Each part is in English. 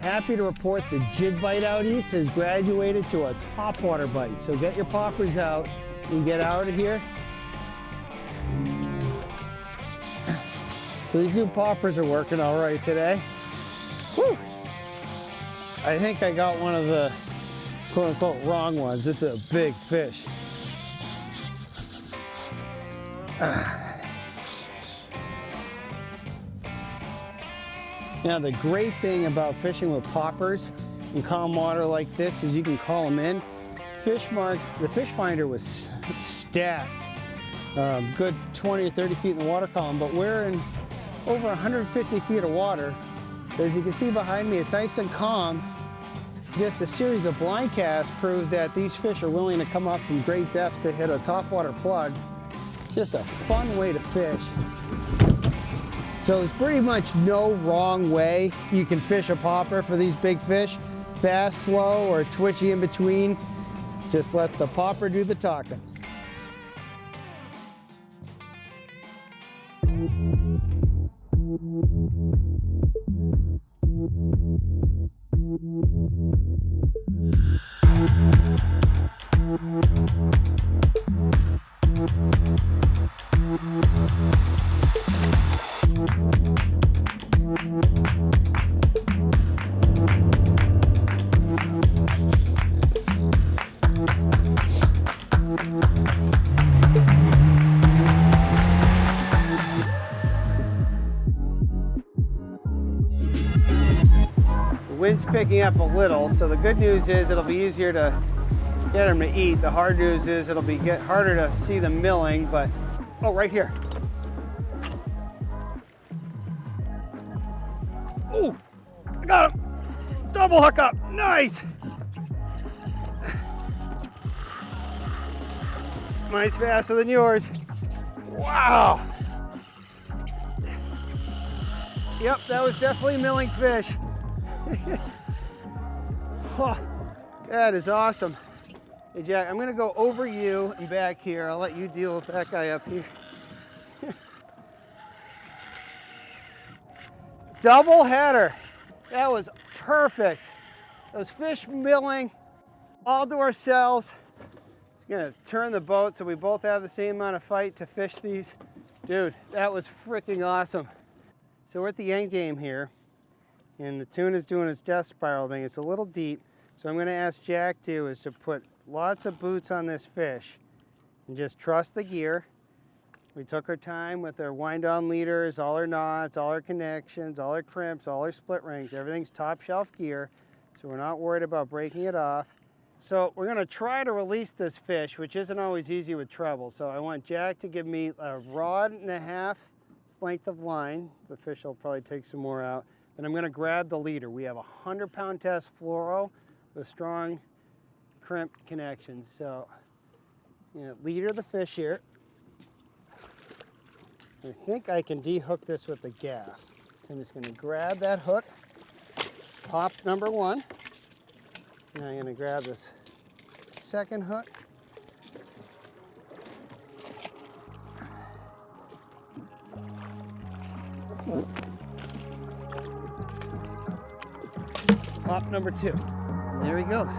Happy to report the jig bite out east has graduated to a topwater bite. So get your poppers out and get out of here. So these new poppers are working all right today. Whew. I think I got one of the quote unquote wrong ones. This is a big fish. Now the great thing about fishing with poppers in calm water like this is you can call them in. The fish finder was stacked, good 20 or 30 feet in the water column, but we're in over 150 feet of water. As you can see behind me, it's nice and calm. Just a series of blind casts proved that these fish are willing to come up from great depths to hit a topwater plug. Just a fun way to fish. So there's pretty much no wrong way you can fish a popper for these big fish. Fast, slow, or twitchy in between. Just let the popper do the talking. Wind's picking up a little, so the good news is it'll be easier to get them to eat. The hard news is it'll be harder to see them milling, but oh, right here. Oh, I got him. Double hookup, nice. Mine's faster than yours. Wow. Yep, that was definitely milling fish. Oh, that is awesome. Hey Jack, I'm gonna go over you and back here. I'll let you deal with that guy up here. Double header. That was perfect. Those fish milling all to ourselves. Just gonna turn the boat so we both have the same amount of fight to fish these. Dude, that was freaking awesome. So we're at the end game here. And the tuna's doing its death spiral thing. It's a little deep, so I'm gonna ask Jack to put lots of boots on this fish and just trust the gear. We took our time with our wind-on leaders, all our knots, all our connections, all our crimps, all our split rings. Everything's top shelf gear, so we're not worried about breaking it off. So we're gonna try to release this fish, which isn't always easy with treble. So I want Jack to give me a rod and a half length of line. The fish will probably take some more out. Then I'm gonna grab the leader. We have a 100-pound test fluoro with strong crimp connections. So, leader the fish here. I think I can de-hook this with the gaff. So I'm just gonna grab that hook, pop number one. Now I'm gonna grab this second hook. Pop number two. There he goes.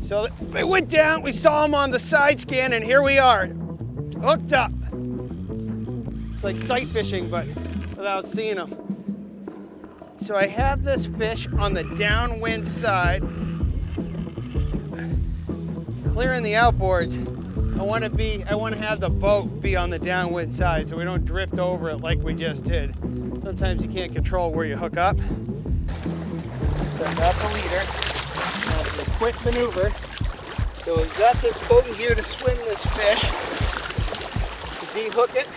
So they went down, we saw them on the side scan, and here we are, hooked up. It's like sight fishing, but without seeing them. So I have this fish on the downwind side, clearing the outboards. I want to have the boat be on the downwind side so we don't drift over it like we just did. Sometimes you can't control where you hook up. Set up the leader. Now it's a quick maneuver. So we've got this boat in gear to swing this fish. To de-hook it,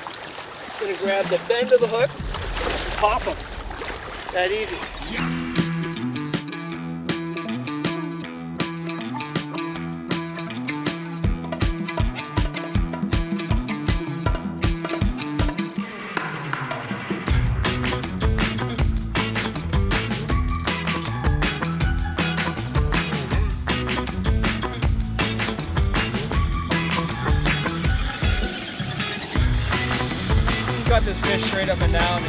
just going to grab the bend of the hook and pop him. That easy. Got this fish straight up and down.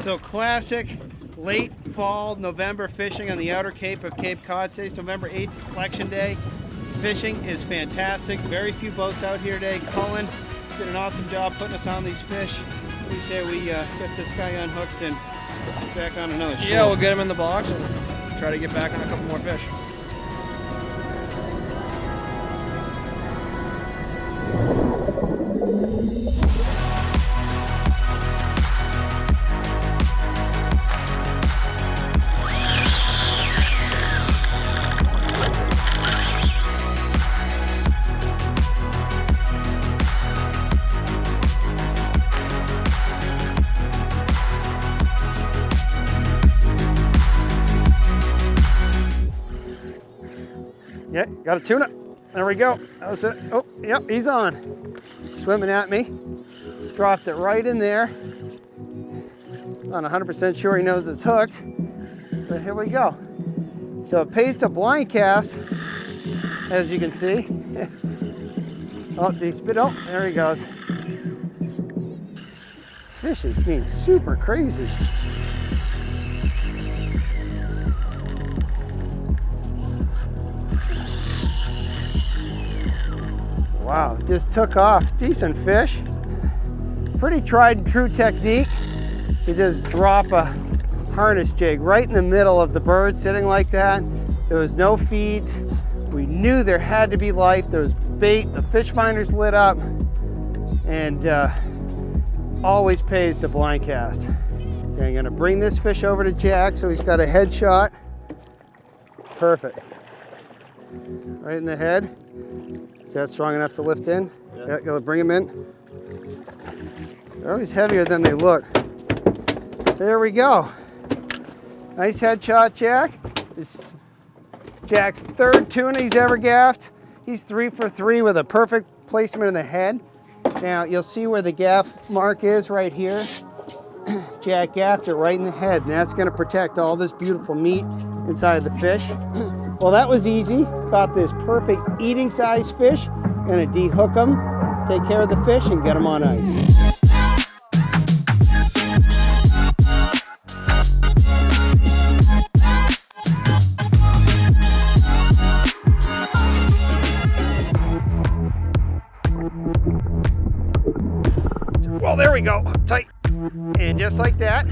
So classic late fall November fishing on the outer cape of Cape Cod. Today's November 8th, election day. Fishing is fantastic. Very few boats out here today. Cullen did an awesome job putting us on these fish. We say we get this guy unhooked and back on another spool. Yeah, we'll get him in the box and try to get back on a couple more fish. Yeah, got a tuna. There we go. That was it. Oh, yep, he's on. Swimming at me. Just dropped it right in there. Not 100% sure he knows it's hooked, but here we go. So it pays to blind cast, as you can see. Oh, did he spit? Oh, there he goes. Fish is being super crazy. Wow, just took off. Decent fish. Pretty tried and true technique to just drop a harness jig right in the middle of the bird, sitting like that. There was no feeds. We knew there had to be life. There was bait. The fish finders lit up, and always pays to blind cast. Okay, I'm gonna bring this fish over to Jack so he's got a headshot. Perfect. Right in the head. Is that strong enough to lift in? Yeah, gotta bring him in. They're always heavier than they look. There we go. Nice headshot, Jack. This is Jack's third tuna he's ever gaffed. He's 3 for 3 with a perfect placement in the head. Now you'll see where the gaff mark is right here. Jack gaffed it right in the head, and that's gonna protect all this beautiful meat inside the fish. Well, that was easy. Got this perfect eating size fish. Gonna de-hook them, take care of the fish, and get them on ice. Well, there we go, tight. And just like that.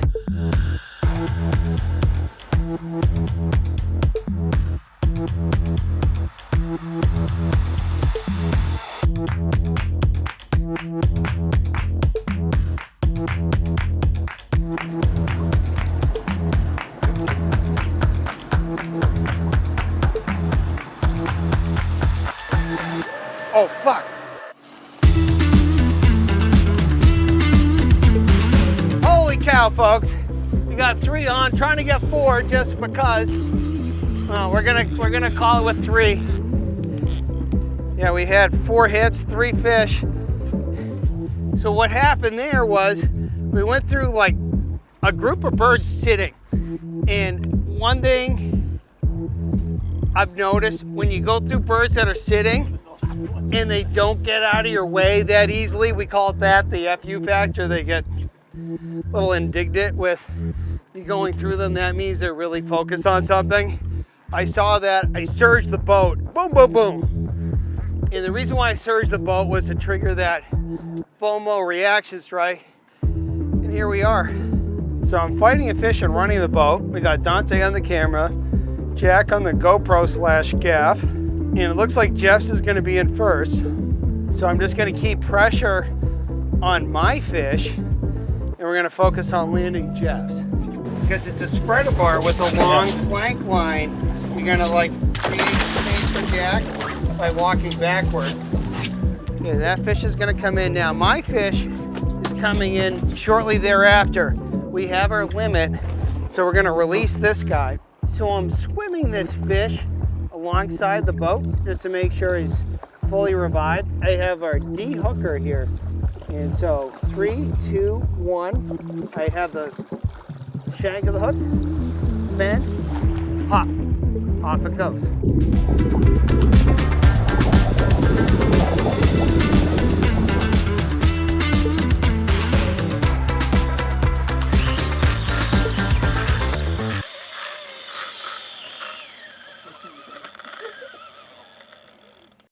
Oh, fuck. Holy cow, folks. We got 3 on, trying to get 4 just because. We're gonna call it with 3. Yeah, we had 4 hits, 3 fish. So what happened there was we went through like a group of birds sitting. And one thing I've noticed, when you go through birds that are sitting and they don't get out of your way that easily, we call it that, the FU factor. They get a little indignant with you going through them. That means they're really focused on something. I saw that, I surged the boat, boom, boom, boom. And the reason why I surged the boat was to trigger that FOMO reaction strike. And here we are. So I'm fighting a fish and running the boat. We got Dante on the camera, Jack on the GoPro / gaff. And it looks like Jeff's is gonna be in first. So I'm just gonna keep pressure on my fish, and we're gonna focus on landing Jeff's. Because it's a spreader bar with a long flank line, you're gonna like create space for Jack. by walking backward. Okay, that fish is gonna come in now. My fish is coming in shortly thereafter. We have our limit, so we're gonna release this guy. So I'm swimming this fish alongside the boat just to make sure he's fully revived. I have our de-hooker here. And so 3, 2, 1. I have the shank of the hook, bend, pop, off it goes.